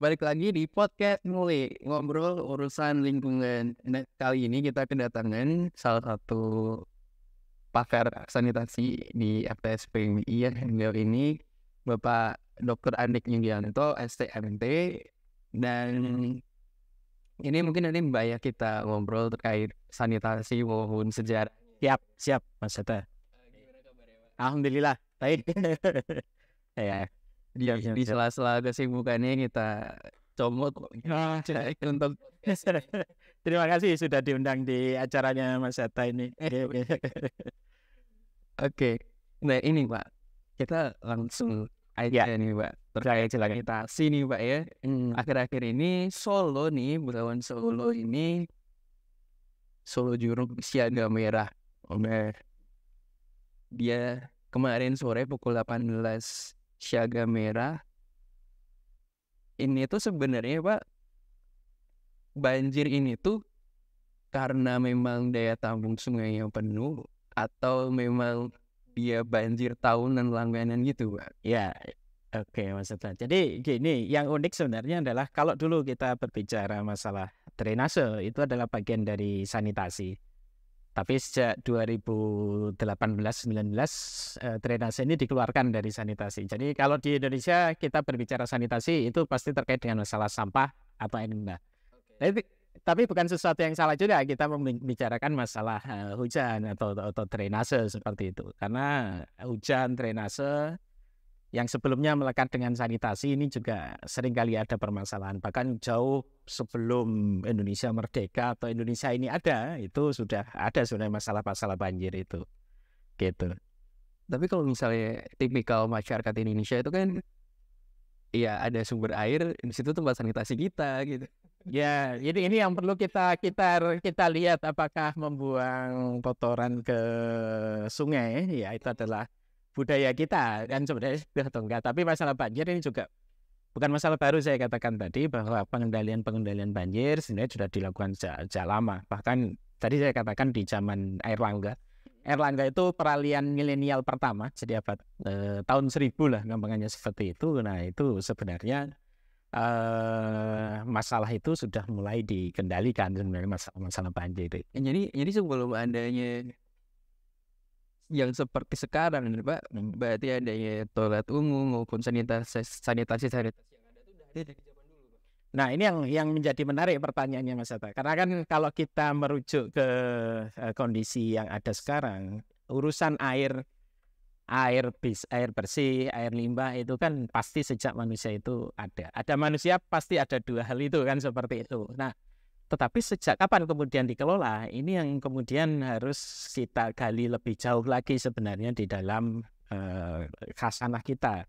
Balik lagi di podcast Nguli, ngobrol urusan lingkungan. Nah, kali ini kita kedatangan salah satu pakar sanitasi di FTS PMI ya. Beliau ini Bapak Dr. Andik Yugianto, STMT. Dan ini mungkin nanti Mbak ya kita ngobrol terkait sanitasi maupun sejarah. Siap, Mas Zeta. Alhamdulillah, baik. Ya, Di sela-sela kesibukannya kita comot untuk terima kasih sudah diundang di acaranya Mas Zeta ini. Oke. Nah ini Pak, kita langsung aja nih Pak terkait sanitasi nih Pak ya. Akhir-akhir ini Solo nih, Bengawan Solo ini Solo Juruk siaga merah. Dia kemarin sore pukul 18 siaga merah. Ini tuh sebenarnya Pak, banjir ini tuh karena memang daya tampung sungai yang penuh atau memang dia banjir tahunan langganan gitu Pak? Ya, oke Mas Zeta. Jadi gini, yang unik sebenarnya adalah kalau dulu kita berbicara masalah drainase itu adalah bagian dari sanitasi. Tapi sejak 2018-19 drainase ini dikeluarkan dari sanitasi. Jadi kalau di Indonesia kita berbicara sanitasi itu pasti terkait dengan masalah sampah atau limbah. Tapi bukan sesuatu yang salah juga kita membicarakan masalah hujan atau drainase seperti itu. Karena hujan, drainase yang sebelumnya melekat dengan sanitasi ini juga seringkali ada permasalahan. Bahkan jauh sebelum Indonesia merdeka atau Indonesia ini ada, itu sudah ada sebenarnya masalah-masalah banjir itu. Gitu. Tapi kalau misalnya tipikal masyarakat Indonesia itu kan ya ada sumber air, di situ tempat sanitasi kita gitu. Ya, jadi ini yang perlu kita lihat apakah membuang kotoran ke sungai, ya itu adalah budaya kita kan sebenarnya atau enggak. Tapi masalah banjir ini juga bukan masalah baru, saya katakan tadi bahwa pengendalian banjir sebenarnya sudah dilakukan sejak lama. Bahkan tadi saya katakan di zaman Airlangga itu peralihan milenial pertama, jadi abad tahun 1000 lah gampangannya seperti itu. Nah itu sebenarnya masalah itu sudah mulai dikendalikan sebenarnya, masalah banjir. Jadi sebelum adanya yang seperti sekarang nih Pak, berarti adanya toilet umum maupun sanitasi yang ada tuh udah dari zaman dulu Pak. Nah ini yang menjadi menarik pertanyaannya Mas Zeta. Karena kan kalau kita merujuk ke kondisi yang ada sekarang, urusan air bersih, air limbah itu kan pasti sejak manusia itu ada. Ada manusia pasti ada dua hal itu kan seperti itu. Nah, tetapi sejak kapan kemudian dikelola? Ini yang kemudian harus kita gali lebih jauh lagi sebenarnya di dalam khasanah kita.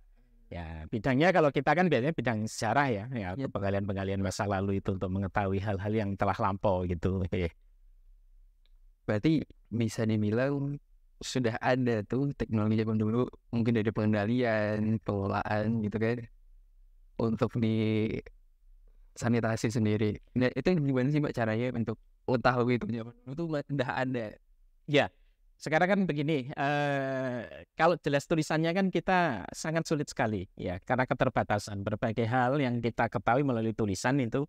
Ya, bidangnya kalau kita kan biasanya bidang sejarah ya penggalian masa lalu itu untuk mengetahui hal-hal yang telah lampau gitu. Berarti bisa dibilang sudah ada tuh teknologi zaman dulu, mungkin dari pengendalian, pengelolaan gitu kan, untuk di sanitasi sendiri. Nah itu gimana sih Mbak caranya untuk tahu itu zaman dulu tuh udah ada? Ya, sekarang kan begini, kalau jelas tulisannya kan kita sangat sulit sekali ya, karena keterbatasan berbagai hal yang kita ketahui melalui tulisan itu.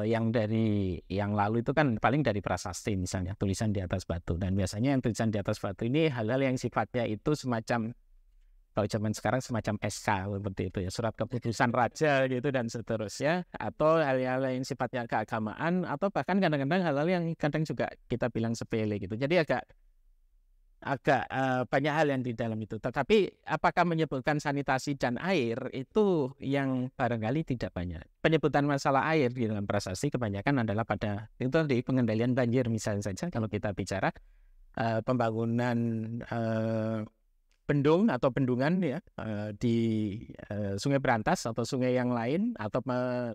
Yang lalu itu kan paling dari prasasti misalnya, tulisan di atas batu, dan biasanya yang tulisan di atas batu ini hal-hal yang sifatnya itu semacam, kalau zaman sekarang semacam SK seperti itu ya, surat keputusan raja gitu dan seterusnya, atau hal-hal yang sifatnya keagamaan, atau bahkan kadang-kadang hal-hal yang kadang juga kita bilang sepele gitu. Jadi agak banyak hal yang di dalam itu. Tetapi apakah menyebutkan sanitasi dan air itu yang barangkali tidak banyak. Penyebutan masalah air di dalam prasasti kebanyakan adalah pada itu di pengendalian banjir misalnya saja. Kalau kita bicara pembangunan bendung atau bendungan ya di Sungai Berantas atau sungai yang lain, atau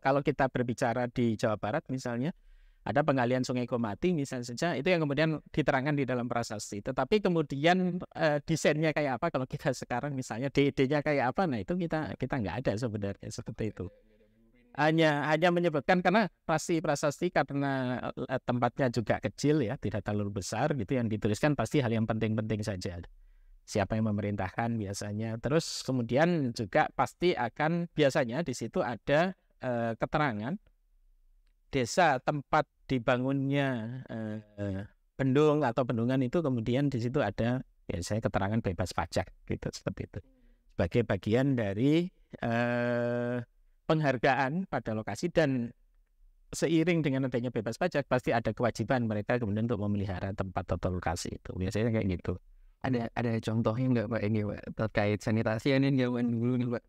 kalau kita berbicara di Jawa Barat misalnya ada pengalian Sungai Komati misalnya saja, itu yang kemudian diterangkan di dalam prasasti. Tetapi kemudian desainnya kayak apa, kalau kita sekarang misalnya DED-nya kayak apa, nah itu kita nggak ada sebenarnya seperti itu. Hanya menyebutkan karena prasasti karena tempatnya juga kecil ya, tidak terlalu besar gitu, yang dituliskan pasti hal yang penting-penting saja. siapa yang memerintahkan biasanya. Terus kemudian juga pasti akan biasanya di situ ada keterangan desa tempat dibangunnya bendung atau bendungan itu, kemudian di situ ada biasanya keterangan bebas pajak gitu, seperti itu. Sebagai bagian dari penghargaan pada lokasi, dan seiring dengan adanya bebas pajak pasti ada kewajiban mereka kemudian untuk memelihara tempat atau lokasi itu. Biasanya kayak gitu. Ada contohnya nggak Pak ini Pak terkait sanitasi ini zaman dulu nih Pak?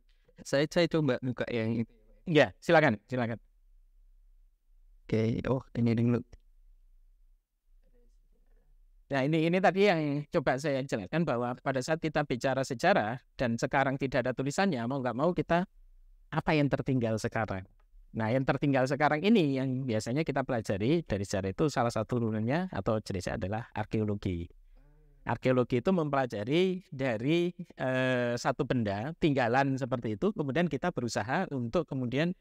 Saya coba buka yang itu. Ya, silakan. Oke, ini dulu. Nah, ini tadi yang coba saya jelaskan, bahwa pada saat kita bicara sejarah dan sekarang tidak ada tulisannya, mau nggak mau kita apa yang tertinggal sekarang. Nah, yang tertinggal sekarang ini yang biasanya kita pelajari dari sejarah itu, salah satu turunannya atau jenisnya adalah arkeologi. Arkeologi itu mempelajari dari satu benda tinggalan seperti itu, kemudian kita berusaha untuk kemudian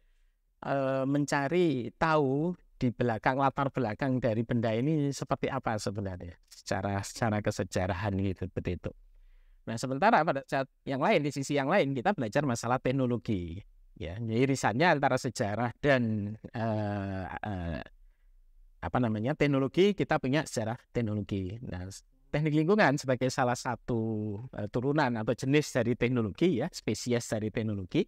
mencari tahu di belakang, latar belakang dari benda ini seperti apa sebenarnya secara kesejarahan gitu, seperti itu. Nah, sementara pada saat yang lain, di sisi yang lain kita belajar masalah teknologi. Ya, jadi irisannya antara sejarah dan teknologi, kita punya sejarah teknologi. Nah, teknik lingkungan sebagai salah satu turunan atau jenis dari teknologi, ya, spesies dari teknologi,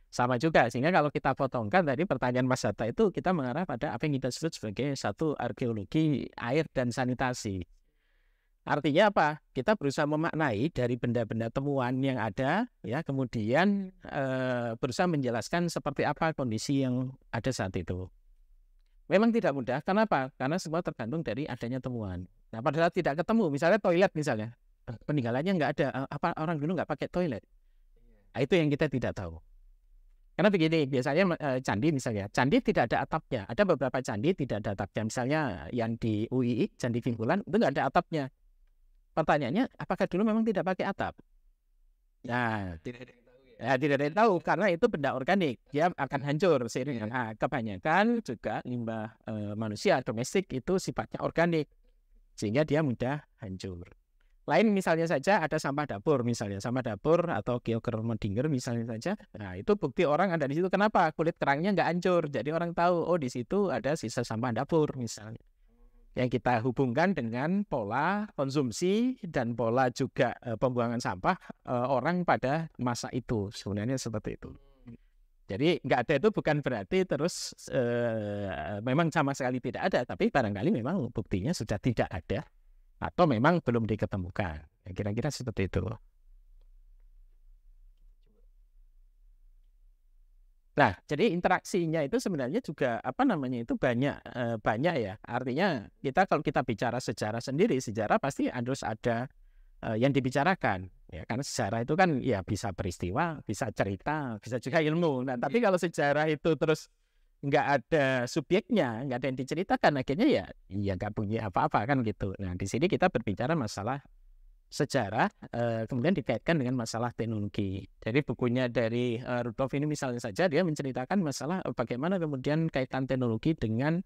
sama juga. Sehingga kalau kita potongkan tadi pertanyaan Mas Hatta itu, kita mengarah pada apa yang kita sebut sebagai satu arkeologi air dan sanitasi. Artinya apa? Kita berusaha memaknai dari benda-benda temuan yang ada, ya, kemudian berusaha menjelaskan seperti apa kondisi yang ada saat itu. Memang tidak mudah. Kenapa? Karena semua tergantung dari adanya temuan. Nah, pada saat tidak ketemu, misalnya toilet misalnya, peninggalannya nggak ada, apa orang dulu nggak pakai toilet? Nah, itu yang kita tidak tahu. Karena begini, biasanya candi misalnya, candi tidak ada atapnya. Ada beberapa candi tidak ada atapnya. Misalnya yang di UII, Candi Vingkulan, itu nggak ada atapnya. Pertanyaannya, apakah dulu memang tidak pakai atap? Nah, tidak ada yang tahu, karena itu benda organik, dia akan hancur seiring. Nah, kebanyakan juga limbah manusia domestik itu sifatnya organik, sehingga dia mudah hancur. Lain misalnya saja ada sampah dapur, misalnya sampah dapur atau Geokermodinger misalnya saja. Nah, itu bukti orang ada di situ. Kenapa? Kulit kerangnya nggak hancur, jadi orang tahu, oh di situ ada sisa sampah dapur misalnya. Yang kita hubungkan dengan pola konsumsi dan pola juga pembuangan sampah orang pada masa itu, sebenarnya seperti itu. Jadi nggak ada itu bukan berarti terus memang sama sekali tidak ada, tapi barangkali memang buktinya sudah tidak ada atau memang belum diketemukan. Kira-kira seperti itu. Nah, jadi interaksinya itu sebenarnya juga itu banyak ya. Artinya kalau kita bicara sejarah sendiri, sejarah pasti harus ada yang dibicarakan, ya. Karena sejarah itu kan ya bisa peristiwa, bisa cerita, bisa juga ilmu. Nah, tapi kalau sejarah itu terus nggak ada subjeknya, nggak ada yang diceritakan, akhirnya ya nggak punya apa-apa kan gitu. Nah, di sini kita berbicara masalah sejarah, kemudian dikaitkan dengan masalah teknologi. Jadi bukunya dari Rudolf ini misalnya saja, dia menceritakan masalah bagaimana kemudian kaitan teknologi dengan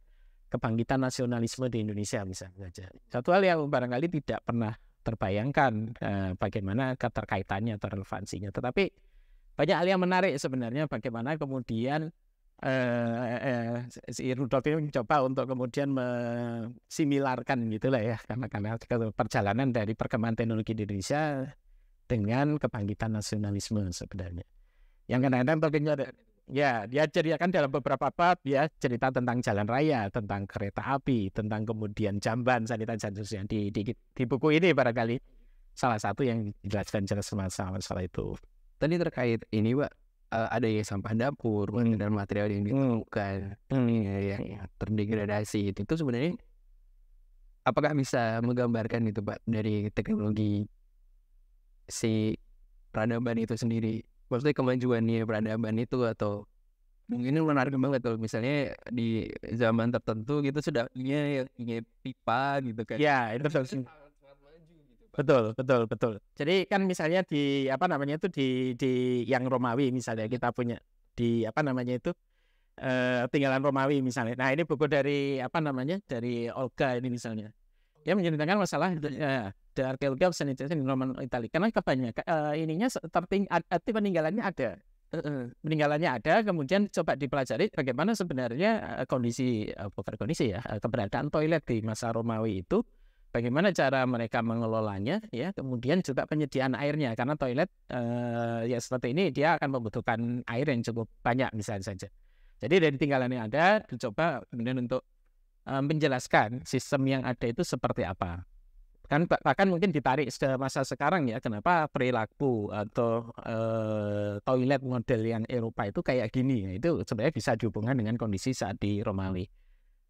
kebangkitan nasionalisme di Indonesia misalnya saja. Satu hal yang barangkali tidak pernah terbayangkan bagaimana keterkaitannya atau relevansinya. Tetapi banyak hal yang menarik sebenarnya, bagaimana kemudian si Rudolf ini mencoba untuk kemudian similarkan gitulah ya, karena perjalanan dari perkembangan teknologi di Indonesia dengan kebangkitan nasionalisme sebenarnya. Yang kadang-kadang tentunya ya dia ceritakan dalam beberapa bab, ya cerita tentang jalan raya, tentang kereta api, tentang kemudian jamban, sanitasi yang di buku ini barangkali salah satu yang dijelaskan jelas masalah itu. Tadi terkait ini Pak, ada yang sampah dapur dan material yang ditemukan yang terdegradasi itu sebenarnya apakah bisa menggambarkan itu Pak dari teknologi si peradaban itu sendiri, maksudnya kemajuannya peradaban itu, atau mungkin ini menarik banget tuh misalnya di zaman tertentu gitu sudah punya pipa gitu kan ya, itu betul. Jadi kan misalnya di di yang Romawi misalnya, kita punya di tinggalan Romawi misalnya. Nah, ini buku dari dari Olga ini misalnya. dia menceritakan masalah the archaeology of sanitation in Roman Italy. Karena kebanyakan ininya arti peninggalannya ada. Peninggalannya ada, kemudian coba dipelajari bagaimana sebenarnya keberadaan toilet di masa Romawi itu, bagaimana cara mereka mengelolanya, ya, kemudian juga penyediaan airnya, karena toilet ya seperti ini dia akan membutuhkan air yang cukup banyak misalnya saja. Jadi dari tinggalan yang ada dicoba kemudian untuk menjelaskan sistem yang ada itu seperti apa. Kan bahkan mungkin ditarik ke masa sekarang ya, kenapa perilaku atau toilet model yang Eropa itu kayak gini. Nah, itu sebenarnya bisa dihubungkan dengan kondisi saat di Romawi.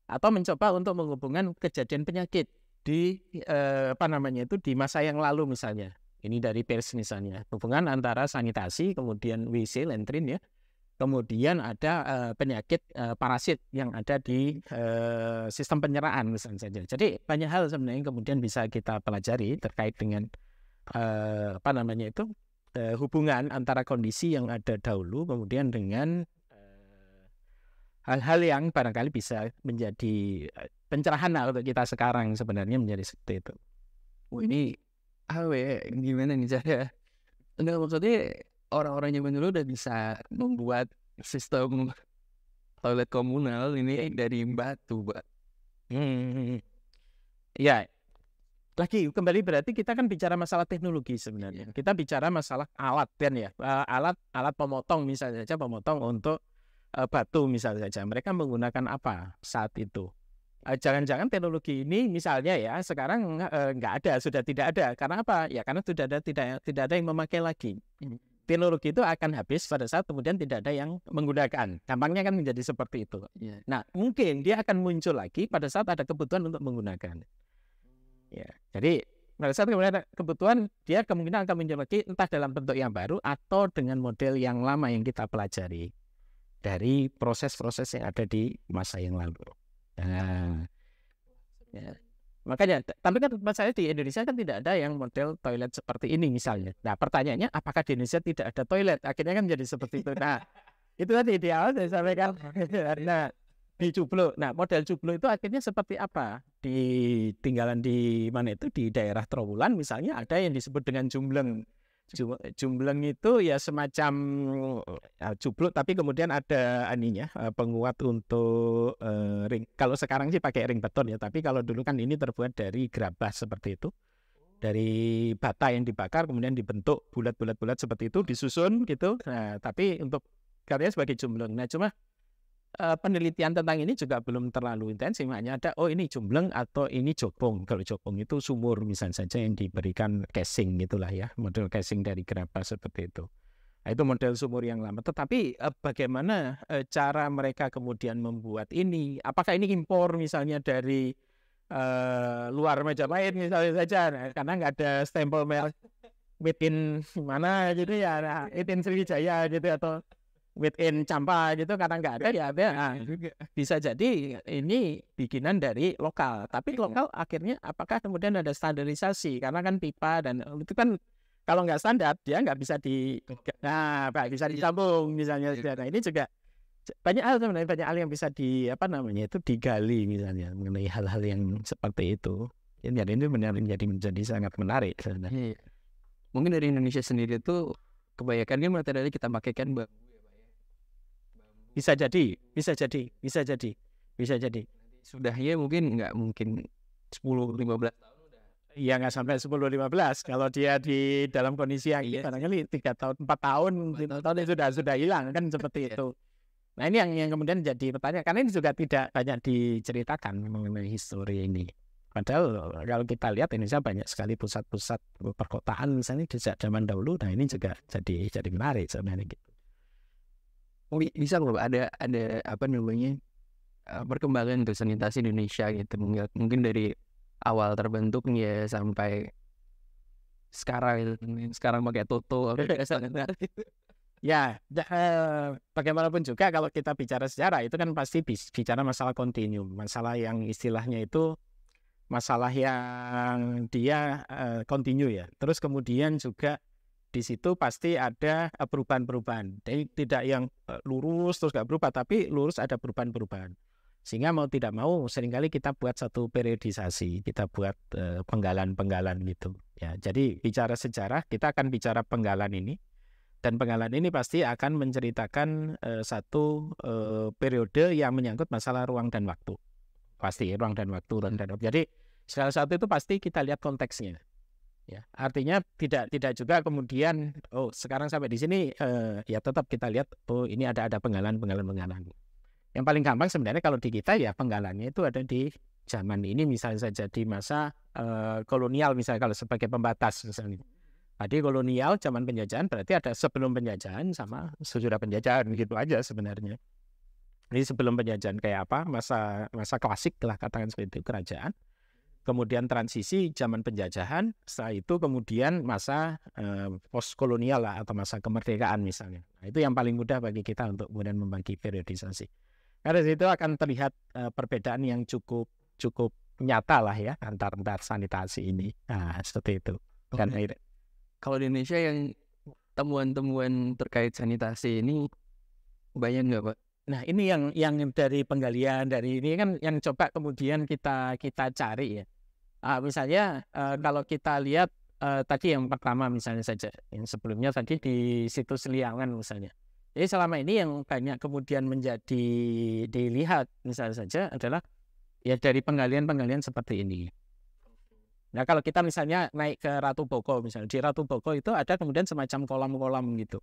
Atau mencoba untuk menghubungkan kejadian penyakit di di masa yang lalu misalnya. Ini dari Peirce misalnya. Hubungan antara sanitasi, kemudian WC, latrine ya. Kemudian ada penyakit parasit yang ada di sistem penyeraan misalnya saja. Jadi banyak hal sebenarnya yang kemudian bisa kita pelajari terkait dengan hubungan antara kondisi yang ada dahulu kemudian dengan hal-hal yang barangkali bisa menjadi pencerahan untuk kita sekarang sebenarnya menjadi seperti itu. Ini gimana nih cara? Enggak, maksudnya orang-orang zaman dulu udah bisa membuat sistem toilet komunal ini dari batu, Pak. Ya, lagi kembali berarti kita kan bicara masalah teknologi sebenarnya. Kita bicara masalah alat kan ya, alat pemotong misalnya saja, pemotong untuk batu misalnya saja. Mereka menggunakan apa saat itu? Jangan-jangan teknologi ini misalnya ya sekarang nggak ada, sudah tidak ada. Karena apa? Ya karena sudah ada tidak ada yang memakai lagi. Teknologi itu akan habis pada saat kemudian tidak ada yang menggunakan. Gampangnya kan menjadi seperti itu. Yeah. Nah, mungkin dia akan muncul lagi pada saat ada kebutuhan untuk menggunakan. Ya, jadi pada saat kemudian ada kebutuhan, dia kemungkinan akan muncul lagi entah dalam bentuk yang baru atau dengan model yang lama yang kita pelajari dari proses-proses yang ada di masa yang lalu. Nah, ya. Makanya, tapi kan masalahnya di Indonesia kan tidak ada yang model toilet seperti ini misalnya. Nah, pertanyaannya apakah di Indonesia tidak ada toilet? Akhirnya kan jadi seperti itu. Nah, itu tadi di awal saya sampaikan. Nah, di Jublo. Nah, model Jublo itu akhirnya seperti apa? Tinggalan di mana itu? Di daerah Trowulan misalnya ada yang disebut dengan jumbleng. Jumbleng itu ya semacam jubluk, tapi kemudian ada penguat untuk ring. Kalau sekarang sih pakai ring beton ya, tapi kalau dulu kan ini terbuat dari gerabah seperti itu, dari bata yang dibakar kemudian dibentuk bulat-bulat seperti itu, disusun gitu. Nah, tapi untuk karya sebagai jumbleng. Nah, cuma penelitian tentang ini juga belum terlalu intensif, hanya ada ini jumbleng atau ini jopong. Kalau jopong itu sumur misalnya saja yang diberikan casing gitulah ya, model casing dari gerabah seperti itu. Nah, itu model sumur yang lama. Tetapi bagaimana cara mereka kemudian membuat ini? Apakah ini impor misalnya dari luar Majapahit misalnya saja, karena nggak ada stempel made in mana gitu ya, made in Sriwijaya gitu atau within Campa gitu, karena nggak ada ya ada. Bisa jadi ini bikinan dari lokal, tapi lokal akhirnya apakah kemudian ada standarisasi, karena kan pipa dan itu kan kalau nggak standar dia nggak bisa bisa disambung misalnya. Nah, ini juga banyak hal sebenarnya, banyak hal yang bisa digali misalnya mengenai hal-hal yang seperti itu. Jadi ini menjadi sangat menarik sebenarnya. Mungkin dari Indonesia sendiri itu kebanyakan kan materialnya kita pakai kan bambu. Bisa jadi. Sudahnya mungkin nggak mungkin 10-15 tahun udah. Iya, nggak sampai 10-15. Kalau dia di dalam kondisi yang barangkali 3 tahun, 4 tahun, 5 tahun itu sudah hilang kan seperti itu. Nah, ini yang kemudian jadi pertanyaan, karena ini juga tidak banyak diceritakan mengenai histori ini. Padahal kalau kita lihat Indonesia banyak sekali pusat-pusat perkotaan misalnya sejak zaman dahulu. Nah, ini juga jadi menarik sebenarnya gitu. Bisa loh ada perkembangan untuk sanitasi Indonesia gitu, mungkin dari awal terbentuknya sampai sekarang pakai Toto ya. Bagaimanapun juga kalau kita bicara sejarah itu kan pasti bicara masalah kontinum, masalah yang istilahnya itu masalah yang dia kontinu ya. Terus kemudian juga di situ pasti ada perubahan-perubahan. Jadi tidak yang lurus terus nggak berubah, tapi lurus ada perubahan-perubahan. Sehingga mau tidak mau seringkali kita buat satu periodisasi, kita buat penggalan-penggalan gitu. Ya, jadi bicara sejarah kita akan bicara penggalan ini, dan penggalan ini pasti akan menceritakan satu periode yang menyangkut masalah ruang dan waktu. Pasti ruang dan waktu. Jadi salah satu itu pasti kita lihat konteksnya. Ya, artinya tidak juga kemudian sekarang sampai di sini ya tetap kita lihat ini ada penggalan. Yang paling gampang sebenarnya kalau di kita ya penggalannya itu ada di zaman ini, misalnya saja di masa kolonial, misalnya kalau sebagai pembatas misalnya. Tadi kolonial zaman penjajahan berarti ada sebelum penjajahan sama sesudah penjajahan, gitu aja sebenarnya. Ini sebelum penjajahan kayak apa, masa klasik lah katakan seperti itu, kerajaan. Kemudian transisi zaman penjajahan, setelah itu kemudian masa postkolonial lah atau masa kemerdekaan misalnya. Nah, itu yang paling mudah bagi kita untuk kemudian membagi periodisasi. Karena di situ akan terlihat perbedaan yang cukup nyata lah ya antar sanitasi ini. Nah, seperti itu. Dan kalau di Indonesia yang temuan-temuan terkait sanitasi ini banyak nggak, Pak? Nah, ini yang dari penggalian dari ini kan yang coba kemudian kita cari ya. Misalnya kalau kita lihat tadi yang pertama misalnya saja, yang sebelumnya tadi di situs Liangan misalnya. Jadi selama ini yang banyak kemudian menjadi dilihat misalnya saja adalah ya dari penggalian seperti ini. Nah, kalau kita misalnya naik ke Ratu Boko misalnya, di Ratu Boko itu ada kemudian semacam kolam-kolam gitu.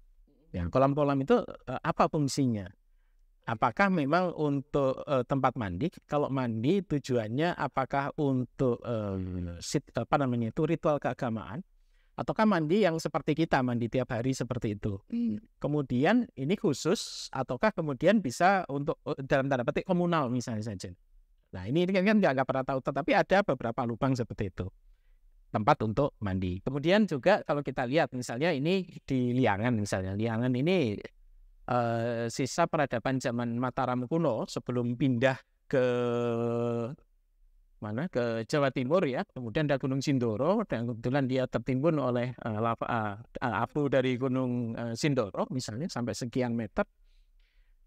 Ya, kolam-kolam itu apa fungsinya? Apakah memang untuk tempat mandi? Kalau mandi tujuannya apakah untuk ritual keagamaan? Ataukah mandi yang seperti kita mandi tiap hari seperti itu? Kemudian ini khusus ataukah kemudian bisa untuk dalam tanda petik komunal misalnya saja? Nah, ini kan nggak pernah tahu, tetapi ada beberapa lubang seperti itu, tempat untuk mandi. Kemudian juga kalau kita lihat misalnya ini di Liangan misalnya, Liangan ini sisa peradaban zaman Mataram kuno sebelum pindah ke Jawa Timur ya. Kemudian ada Gunung Sindoro dan kebetulan dia tertimbun oleh abu dari Gunung Sindoro misalnya sampai sekian meter.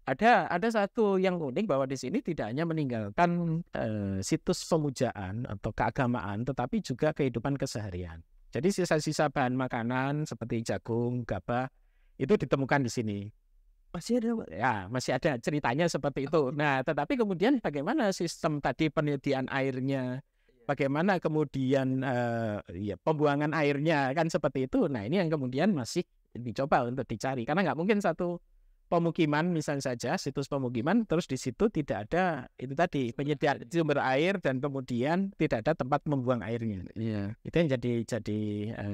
Ada satu yang unik bahwa di sini tidak hanya meninggalkan situs pemujaan atau keagamaan, tetapi juga kehidupan keseharian. Jadi sisa-sisa bahan makanan seperti jagung, gabah itu ditemukan di sini. Masih ada ceritanya seperti itu. Nah, tetapi kemudian bagaimana sistem tadi penyediaan airnya, bagaimana kemudian pembuangan airnya kan seperti itu. Nah, ini yang kemudian masih dicoba untuk dicari karena nggak mungkin satu pemukiman misalnya saja situs pemukiman terus di situ tidak ada itu tadi penyediaan sumber air dan kemudian tidak ada tempat membuang airnya. Itu yang jadi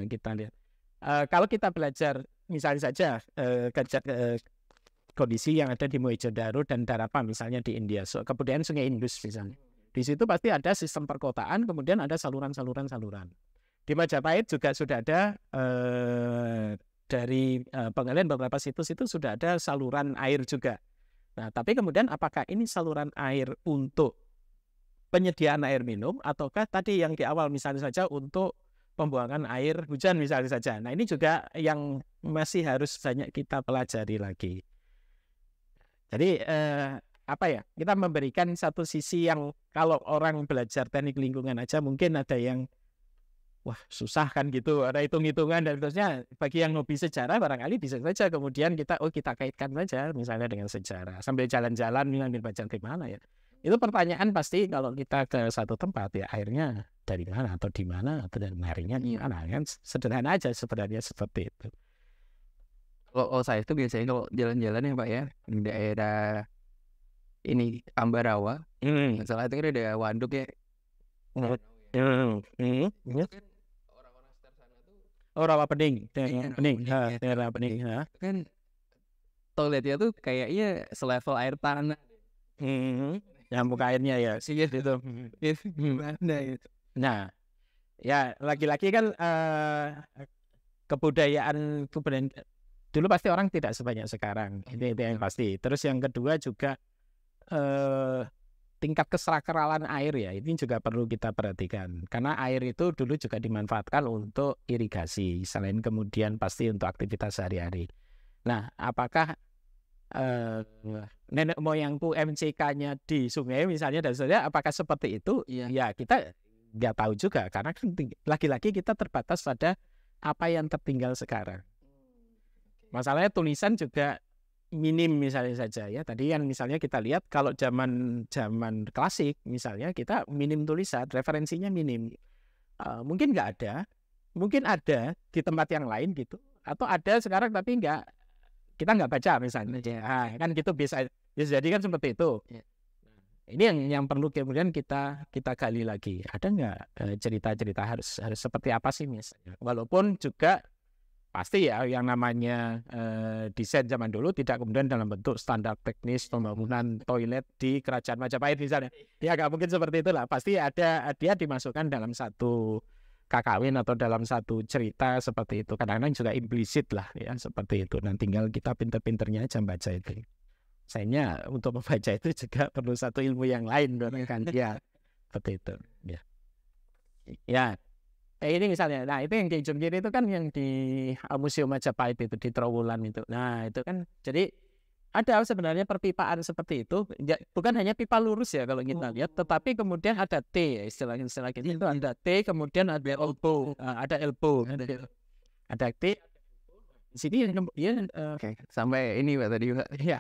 kita lihat. Kalau kita belajar misalnya saja kondisi yang ada di Mohenjo-daro dan Darapa misalnya di India, kemudian Sungai Indus misalnya. Di situ pasti ada sistem perkotaan, kemudian ada saluran-saluran. Di Majapahit juga sudah ada dari penggalian beberapa situs itu sudah ada saluran air juga. Nah, tapi kemudian apakah ini saluran air untuk penyediaan air minum ataukah tadi yang di awal misalnya saja untuk pembuangan air hujan misalnya saja. Nah, ini juga yang masih harus banyak kita pelajari lagi. Jadi kita memberikan satu sisi yang kalau orang belajar teknik lingkungan aja mungkin ada yang wah susah kan gitu, ada hitung-hitungan dan terusnya. Bagi yang hobi sejarah barangkali bisa saja kemudian kita kaitkan saja misalnya dengan sejarah sambil jalan-jalan ngambil baca di mana ya. Itu pertanyaan pasti kalau kita ke satu tempat ya airnya dari mana atau di mana atau dari airnya di mana kan sederhana aja sebenarnya seperti itu. Kalau saya itu biasanya kalau jalan-jalan ya Pak ya di daerah ini Ambarawa, salah itu kan ada waduk ya. Orang-orang sekitar sana tuh rawa pening, daerah pening. Kan toiletnya tuh kayaknya selevel air tanah. Nyambung airnya ya sih gitu. Gimana gitu. Nah, ya lagi-lagi kan kebudayaan dulu pasti orang tidak sebanyak sekarang, itu yang pasti. Terus yang kedua juga tingkat kesakralan air ya, ini juga perlu kita perhatikan. Karena air itu dulu juga dimanfaatkan untuk irigasi, selain kemudian pasti untuk aktivitas sehari-hari. Nah, apakah nenek moyangku MCK-nya di sungai misalnya dan sebagainya, apakah seperti itu? Ya kita nggak tahu juga karena kan lagi-lagi kita terbatas pada apa yang tertinggal sekarang. Masalahnya tulisan juga minim misalnya saja ya. Tadi yang misalnya kita lihat kalau zaman klasik misalnya kita minim tulisan, referensinya minim. Mungkin nggak ada, mungkin ada di tempat yang lain gitu, atau ada sekarang tapi kita nggak baca misalnya. Kan gitu bisa jadi kan seperti itu. Ini yang perlu kemudian kita gali lagi. Ada nggak cerita-cerita harus seperti apa sih misalnya? Walaupun juga pasti ya yang namanya desain zaman dulu tidak kemudian dalam bentuk standar teknis pembangunan toilet di Kerajaan Majapahit misalnya. Ya nggak mungkin seperti itulah. Pasti ada dia dimasukkan dalam satu kakawin atau dalam satu cerita seperti itu. Kadang-kadang juga implisit lah ya seperti itu. Dan tinggal kita pinter-pinternya aja baca itu. Sayangnya untuk membaca itu juga perlu satu ilmu yang lain kan ya seperti itu. Ya. Ini misalnya, nah itu yang di ujung kiri itu kan yang di Museum Majapahit itu di Trowulan itu. Nah itu kan jadi ada sebenarnya perpipaan seperti itu, ya, bukan hanya pipa lurus ya kalau kita lihat, tetapi kemudian ada T istilahnya itu ada T, kemudian ada elbow, ada T. Di sini kemudian sampai ini Pak tadi Pak. Ya,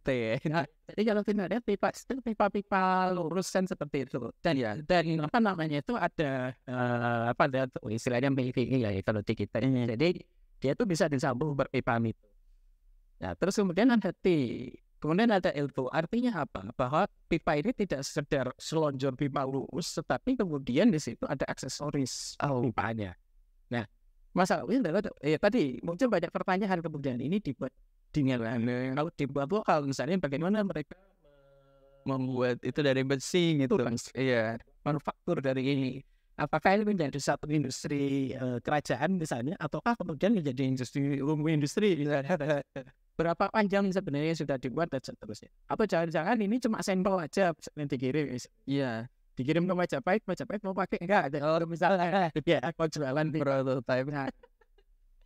T. Nah, jadi kalau tidak ada pipa lurus kan seperti itu. Dan apa namanya itu ada istilahnya BVI ya kalau di kita. Jadi dia itu bisa disambung berpipaan itu. Nah, terus kemudian ada T. Kemudian ada elbow. Artinya apa? Bahwa pipa ini tidak sekedar selonjor pipa lurus, tetapi kemudian di situ ada aksesoris pipanya. Nah, masalahnya adalah tadi muncul banyak pertanyaan kemudian ini dibuat kalau dibuat lokal misalnya bagaimana mereka membuat itu dari besi gitu. Iya, manufaktur dari ini. Apakah ini menjadi satu industri kerajaan misalnya, ataukah kemudian menjadi industri misalnya? Berapa panjang sebenarnya sudah dibuat dan seterusnya? Atau jangan-jangan ini cuma sampel aja yang dikirim? Iya. Dikirim ke Majapahit mau pakai enggak? Misalnya ya aku jualan di prototype.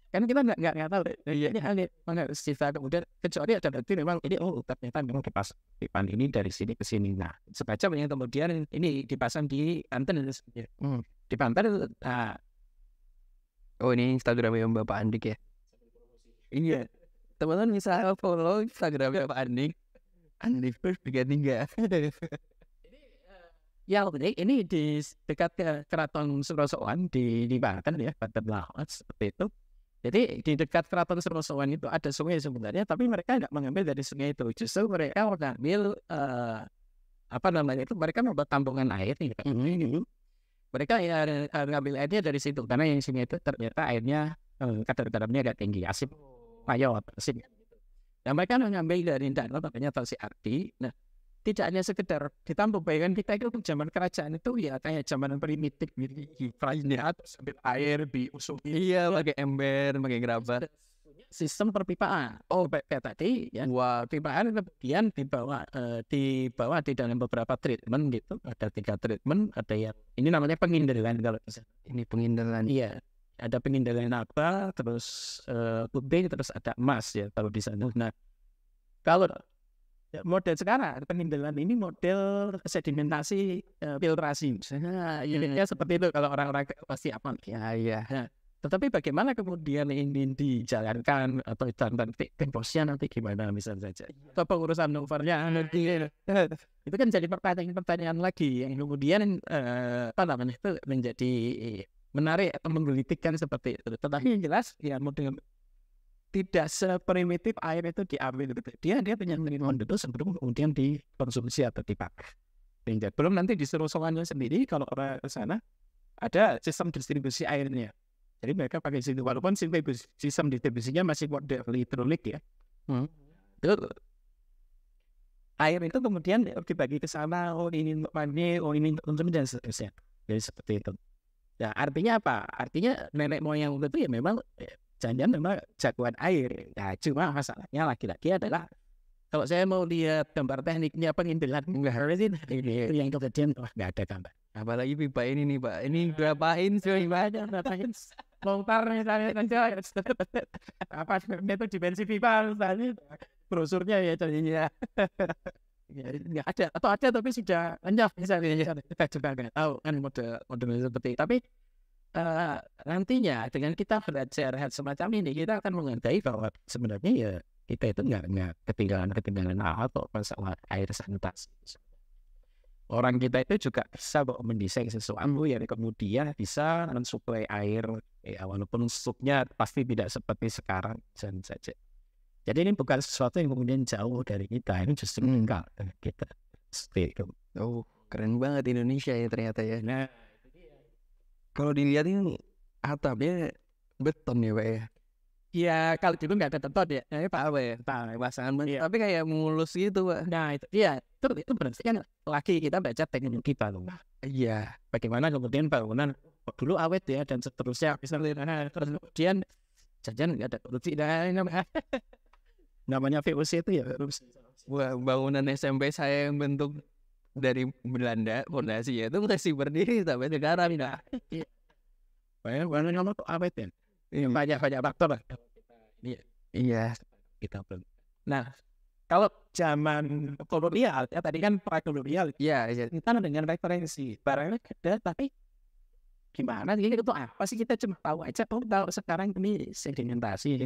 Kan kita nggak tahu. Ini mana sisa kemudian kecuali ada nanti memang ini ternyata memang pipan ini dari sini ke sini. Nah semacam yang kemudian ini dipasang di Banten di Banten. Ini Instagramnya Bapak Andik ya? Iya. Teman-teman bisa follow Instagramnya Pak Andik. Andik Tiga. Ya, ini di dekat Keraton Surosoan di Banten ya, Banten Laut seperti itu. Jadi di dekat Keraton Surosoan itu ada sungai sebenarnya, tapi mereka tidak mengambil dari sungai itu. Justru mereka mengambil mereka membuat tampungan air nih. Mereka ngambil airnya dari situ karena yang sungai itu ternyata airnya kadar garamnya agak tinggi, asin, payau, asin. Nah mereka mengambil dari danau namanya Tol Ardi. Nah tidak hanya sekedar ditampung, bayangkan kita itu zaman kerajaan itu ya kayak zaman primitif gitu, kerajaan sambil air diusung. Iya, pakai ember, pakai gerabah. Sistem perpipaan. Kayak tadi ya. Perpipaan kemudian dibawa di dalam beberapa treatment gitu. Ada 3 treatment, ada yang ini namanya pengindalan kalau ini pengindalan. Iya. Ada pengindalan apa, terus putih, terus ada emas ya kalau di sana. Nah, kalau model sekarang pengindalan ini model sedimentasi filtrasi misalnya unitnya seperti itu kalau orang-orang pasti apa ya. Nah, tetapi bagaimana kemudian ini dijalankan atau temposnya nanti gimana misalnya saja atau pengurusan overnya itu kan jadi pertanyaan lagi yang kemudian itu menjadi menarik atau menggelitikkan seperti itu. Tetapi yang jelas ya model tidak seprimitif air itu diambil gitu. Dia punya minimum dulu sebelum kemudian dikonsumsi atau dipakai. Belum nanti di Surosoannya sendiri kalau orang ke sana ada sistem distribusi airnya. Jadi mereka pakai situ walaupun sistem distribusinya masih model hidrolik ya. Itu air itu kemudian dibagi ke sana, ini untuk mandi, ini untuk konsumsi dan seterusnya. Jadi seperti itu. Ya artinya apa? Artinya nenek moyang itu ya memang jangan memang jagoan air. Nah, cuma masalahnya lagi-lagi adalah kalau saya mau lihat gambar tekniknya pengindalan yang kemudian nggak ada gambar. Apalagi pipa ini nih Pak. Ini berapaan sih? Berapaan? Lontar misalnya apa itu dimensi pipa misalnya brosurnya ya jadinya. Ya, nggak ada atau ada tapi sudah lenyap misalnya, kita juga nggak tahu kan model seperti itu. Tapi nantinya dengan kita belajar hal semacam ini, kita akan menghargai bahwa sebenarnya ya kita itu nggak ketinggalan atau masalah air sanitasi. Orang kita itu juga bisa mendesain sesuatu yang kemudian bisa mensuplai air, ya walaupun struknya pasti tidak seperti sekarang saja. Jadi ini bukan sesuatu yang kemudian jauh dari kita, ini justru enggak kita. Seperti itu. Oh, keren banget Indonesia ya ternyata ya. Nah, kalau dilihat ini atapnya beton ya Pak ya. ya kalau dulu nggak ada beton ya, ini Pak. Apa ya? Pasangan Iya. tapi kayak mulus gitu Pak. Nah itu dia, itu berarti kan lagi kita baca teknologi baru. Iya. Bagaimana kemudian bangunan dulu awet ya dan seterusnya, misalnya terus kemudian jajan nggak ada korupsi, namanya VOC itu ya. Wah, bangunan SMP saya yang bentuk dari Belanda, fondasinya itu masih berdiri sampai sekarang. Nah, Bangunan kamu tuh awet ya. Banyak faktor lah. iya. Kita belum. Nah, kalau zaman kolonial ya tadi kan pra-kolonial, Iya, kita dengan referensi barangnya ada tapi gimana sih itu apa sih, kita cuma tahu aja kalau sekarang ini sedimentasi.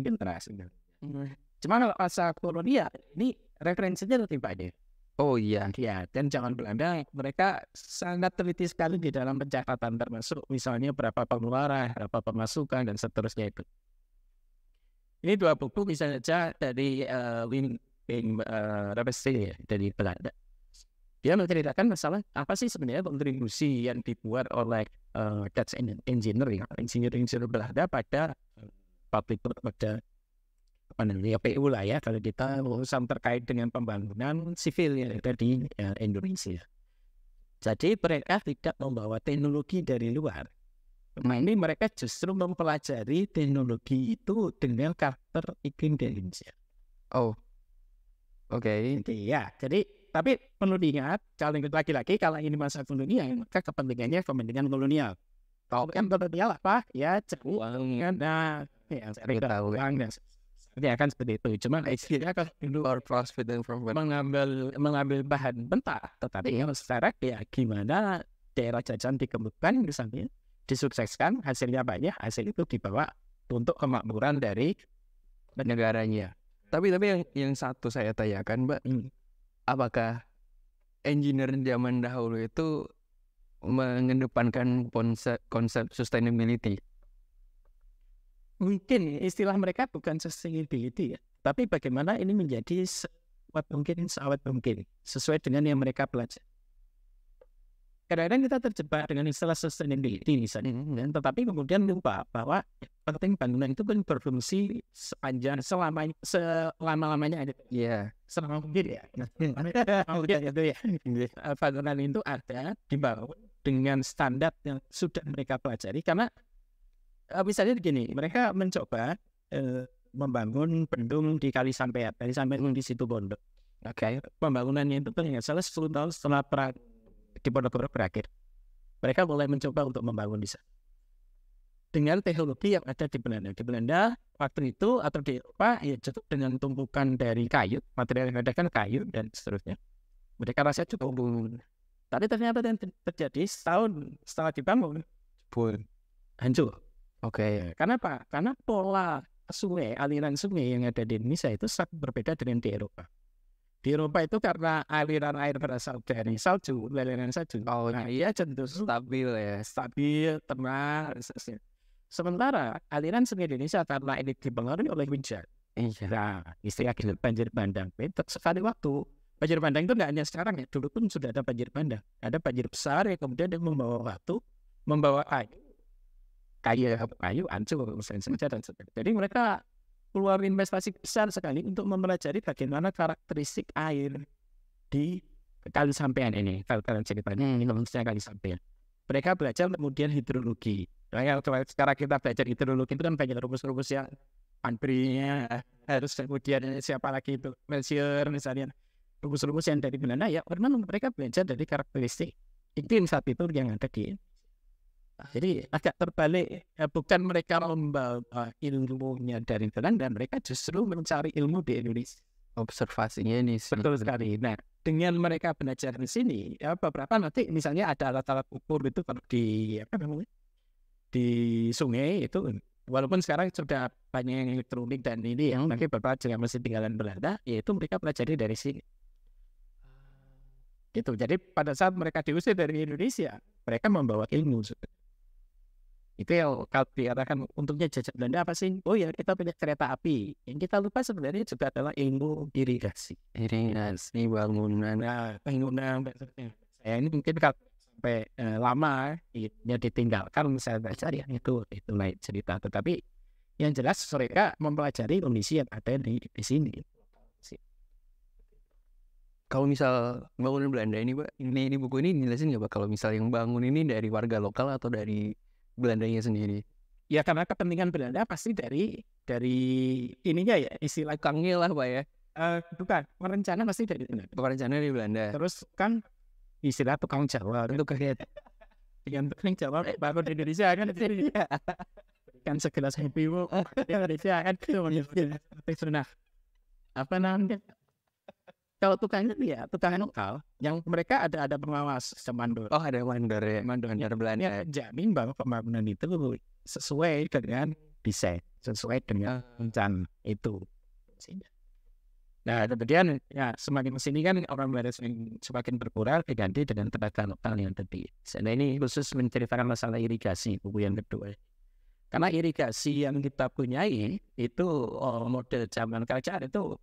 Cuma kalau masa kolonial ini referensinya lebih banyak. Oh iya. Ya, dan zaman Belanda mereka sangat teliti sekali di dalam pencatatan, termasuk misalnya berapa pengeluaran, berapa pemasukan dan seterusnya itu. Ini dua buku misalnya saja dari Wim Robesty dari Belanda. Dia menceritakan masalah apa sih sebenarnya kontribusi yang dibuat oleh Dutch engineering Belanda pada pada PU lah ya, kalau kita urusan terkait dengan pembangunan sivil yang ada di Indonesia. Jadi mereka tidak membawa teknologi dari luar. Nah ini mereka justru mempelajari teknologi itu dengan karakter iklim di Indonesia. Oh, oke. Ya, jadi tapi perlu diingat, kalau lagi-lagi kalau ini masa kolonial, maka kepentingannya kepentingan kolonial. Kalau yang kolonial apa? Ya cekungan, nah, ya Kita tahu uang dan ya kan seperti itu. Cuma istilahnya kalau dulu profit and profit. mengambil bahan mentah, tetapi yang sekarang ya gimana daerah jajan dikembangkan misalnya, disukseskan, hasilnya banyak, hasil itu dibawa untuk kemakmuran dari negaranya. Tapi yang satu saya tanyakan Mbak, apakah engineer zaman dahulu itu mengedepankan konsep sustainability? Mungkin istilah mereka bukan sustainability ya, tapi bagaimana ini menjadi seawet mungkin sesuai dengan yang mereka pelajari. Kadang-kadang kita terjebak dengan istilah sustainability misalnya, tetapi kemudian lupa bahwa penting bangunan itu kan berfungsi selama-lamanya ada. Iya. Selama mungkin ya. Bangunan itu ada dibangun dengan standar yang sudah mereka pelajari, karena misalnya begini, mereka mencoba membangun bendung di Kali Sampean di situ Bondo. Oke, pembangunannya itu ternyata salah 10 tahun setelah perang di Ponorogo berakhir. Mereka mulai mencoba untuk membangun di sana dengan teknologi yang ada di Belanda. Di Belanda waktu itu atau di Eropa ya cukup dengan tumpukan dari kayu, material yang ada kan kayu dan seterusnya. Mereka rasa cukup. Tapi ternyata yang terjadi setahun setelah dibangun, hancur. Oke. Karena apa? Karena pola sungai, aliran sungai yang ada di Indonesia itu sangat berbeda dengan di Eropa. Di Eropa itu karena aliran air berasal dari salju, lelehan salju. Oh, nah iya cenderung stabil ya. Stabil, tenang. Sementara aliran sungai Indonesia karena ini dipengaruhi oleh hujan. Iya. Nah, istilah banjir bandang. Sekali waktu banjir bandang itu nggak hanya sekarang ya. Dulu pun sudah ada banjir bandang. Ada banjir besar yang kemudian dia membawa waktu, membawa kayu hancur saja dan sebagainya. Jadi mereka keluar investasi besar sekali untuk mempelajari bagaimana karakteristik air di Kali Sampean ini. Kalau ceritanya ini Kali Sampean. Mereka belajar kemudian hidrologi. Nah, sekarang kita belajar hidrologi itu kan banyak rumus-rumus yang Panbrinya harus kemudian siapa lagi itu Melchior misalnya, rumus-rumus yang dari Belanda ya, karena mereka belajar dari karakteristik iklim saat itu yang ada di. Jadi agak terbalik, bukan mereka membawa ilmunya dari Belanda, mereka justru mencari ilmu di Indonesia. observasinya di sini. Betul sekali. Nah, dengan mereka belajar di sini, ya beberapa nanti misalnya ada alat-alat ukur itu kalau di apa namanya di sungai itu, walaupun sekarang sudah banyak yang elektronik dan ini yang mungkin beberapa juga masih tinggalan Belanda, yaitu mereka pelajari dari sini. Gitu. Jadi pada saat mereka diusir dari Indonesia, mereka membawa ilmu. Itu yang kalau dikatakan untungnya jajah Belanda apa sih? Oh ya, kita punya kereta api. Yang kita lupa sebenarnya juga adalah ilmu irigasi. Irigasi, bangunan. Nah, bangunan saya ini mungkin kalau sampai lama ya ditinggalkan misalnya baca ya itu lain cerita. Tetapi yang jelas mereka mempelajari kondisi yang ada di sini. Kalau misal bangunan Belanda ini Pak, ini buku ini jelasin nggak Pak kalau misal yang bangun ini dari warga lokal atau dari Belandanya sendiri? Ya karena kepentingan Belanda pasti dari ininya ya istilah Tukangnya lah Pak ya. Bukan, perencana pasti dari Belanda. Perencana dari Belanda. Terus kan istilah tukang Jawa itu kaget. Yang tukang Jawa baru di Indonesia kan kan segelas kopi di Indonesia kan itu nah apa namanya? Kalau tukangnya ya tukang lokal yang mereka ada pengawas mandor. Oh ada mandor ya. Mandor Belanda. Jamin bahwa pembangunan itu sesuai dengan desain, sesuai dengan rencana itu. Nah kemudian ya semakin kesini kan orang Belanda semakin berkurang diganti dengan tenaga lokal yang lebih. Nah ini khusus menceritakan masalah irigasi buku yang kedua. Karena irigasi yang kita punyai itu model zaman kerajaan itu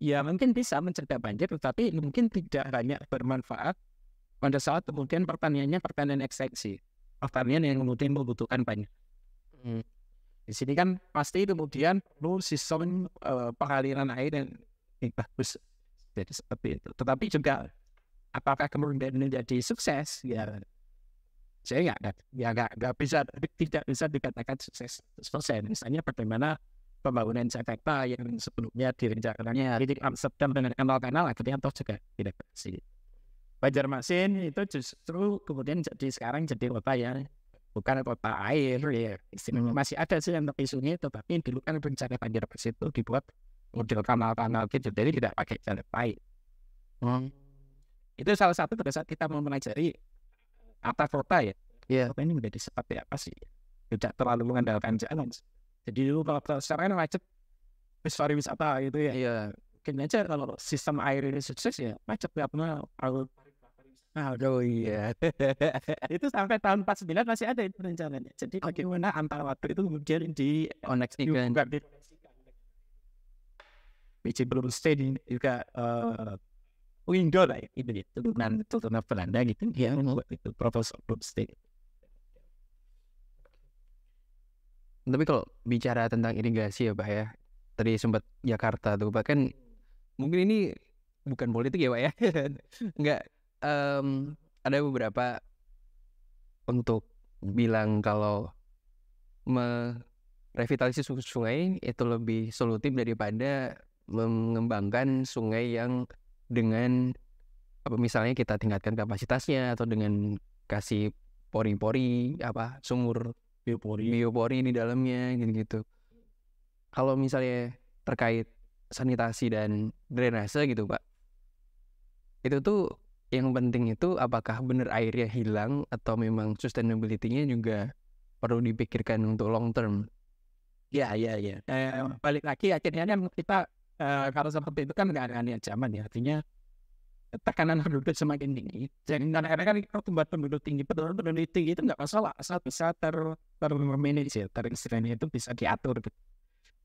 ya mungkin bisa mencegah banjir, tetapi mungkin tidak banyak bermanfaat pada saat kemudian pertaniannya pertanian ekstensi, pertanian yang kemudian membutuhkan banyak. Di sini kan pasti kemudian perlu sistem pengaliran air yang bagus, jadi seperti itu. Tetapi juga apakah kemudian menjadi sukses? Ya, saya nggak bisa, tidak bisa dikatakan sukses 100%. Misalnya bagaimana pembangunan Jakarta yang sebelumnya direncanakannya di Amsterdam dengan kanal-kanal akhirnya toh juga tidak berhasil. Banjarmasin itu justru kemudian sekarang jadi kota yang bukan kota air ya istilahnya masih ada sih yang tepi sungai, tetapi dulu kan rencana Banjarmasin itu dibuat model kanal-kanal gitu, jadi tidak pakai jalan air. Itu salah satu pada saat kita mempelajari tata kota ya. Kota ini menjadi seperti apa sih? Tidak terlalu mengandalkan jalan. Jadi dulu kalau sekarang macet wisata gitu ya. Iya. Mungkin aja kalau sistem air ini sukses ya macet nggak pernah. Oh iya. Itu sampai tahun 49 masih ada itu rencananya. Jadi bagaimana antar waktu itu kemudian Koneksikan. Biji belum stay juga window lah ya. Itu turunan Belanda gitu. Dia membuat itu Profesor belum stay. Tapi kalau bicara tentang irigasi ya Pak ya, tadi sempat Jakarta tuh Pak, kan mungkin ini bukan politik ya Pak ya. Enggak, ada beberapa untuk bilang kalau merevitalisasi sungai itu lebih solutif daripada mengembangkan sungai yang dengan misalnya kita tingkatkan kapasitasnya atau dengan kasih pori-pori sumur biopori di dalamnya gitu. Kalau misalnya terkait sanitasi dan drainase gitu Pak, itu tuh yang penting itu apakah benar airnya hilang atau memang sustainability-nya juga perlu dipikirkan untuk long term. Ya. Balik lagi akhirnya kan kita kalau seperti itu kan nggak ada niat zaman ya, artinya tekanan penduduk semakin tinggi. Jadi karena kan pertumbuhan penduduk tinggi, penduduk tinggi itu nggak masalah, asal bisa termanage, istilahnya itu bisa diatur.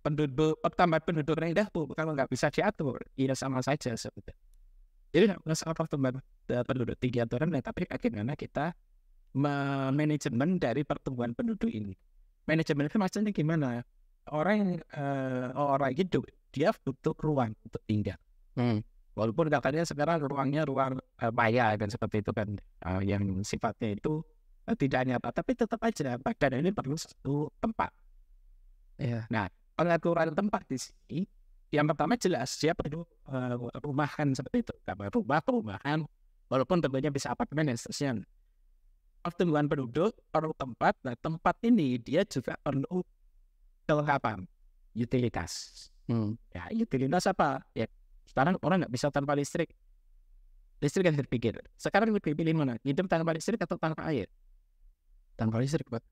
Pertambahan penduduk rendah kalau nggak bisa diatur, ya sama saja sebetulnya. Jadi nggak masalah pertumbuhan penduduk tinggi atau rendah, tapi bagaimana kita manajemen dari pertumbuhan penduduk ini. Manajemen itu maksudnya gimana? Orang hidup dia butuh ruang untuk tinggal. Walaupun katanya sekarang ruangnya ruang maya kan seperti itu kan, yang sifatnya itu tidak nyata, tapi tetap aja badan ini perlu satu tempat. Nah, pengaturan tempat di sini yang pertama jelas dia perlu rumahan seperti itu, perumahan, walaupun tentunya bisa apartemen dan seterusnya. Pertumbuhan penduduk perlu tempat, nah tempat ini dia juga perlu kelengkapan utilitas. Ya utilitas apa? Ya Sekarang orang nggak bisa tanpa listrik. Listrik yang berpikir. Sekarang lebih pilih mana? Hidup tanpa listrik atau tanpa air? Tanpa listrik, Pak.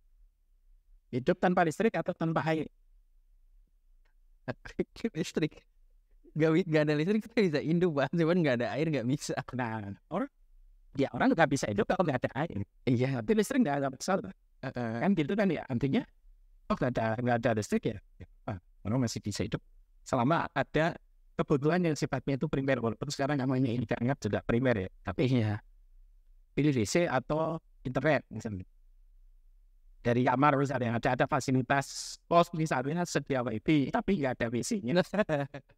Hidup tanpa listrik atau tanpa air? Listrik. Gak ada listrik kita bisa hidup, Pak. Cuman gak ada air gak bisa. Nah, orang nggak bisa hidup kalau nggak ada air. Iya. Tapi listrik nggak ada masalah. Kan gitu kan ya. Artinya, nggak ada listrik ya. Orang masih bisa hidup selama ada kebutuhan yang sifatnya itu primer. Walaupun sekarang namanya ini dianggap juga primer ya. Tapi ya, pilih DC atau internet misalnya. Dari kamar misalnya ada fasilitas pos misalnya sedia wifi tapi nggak ada WC-nya.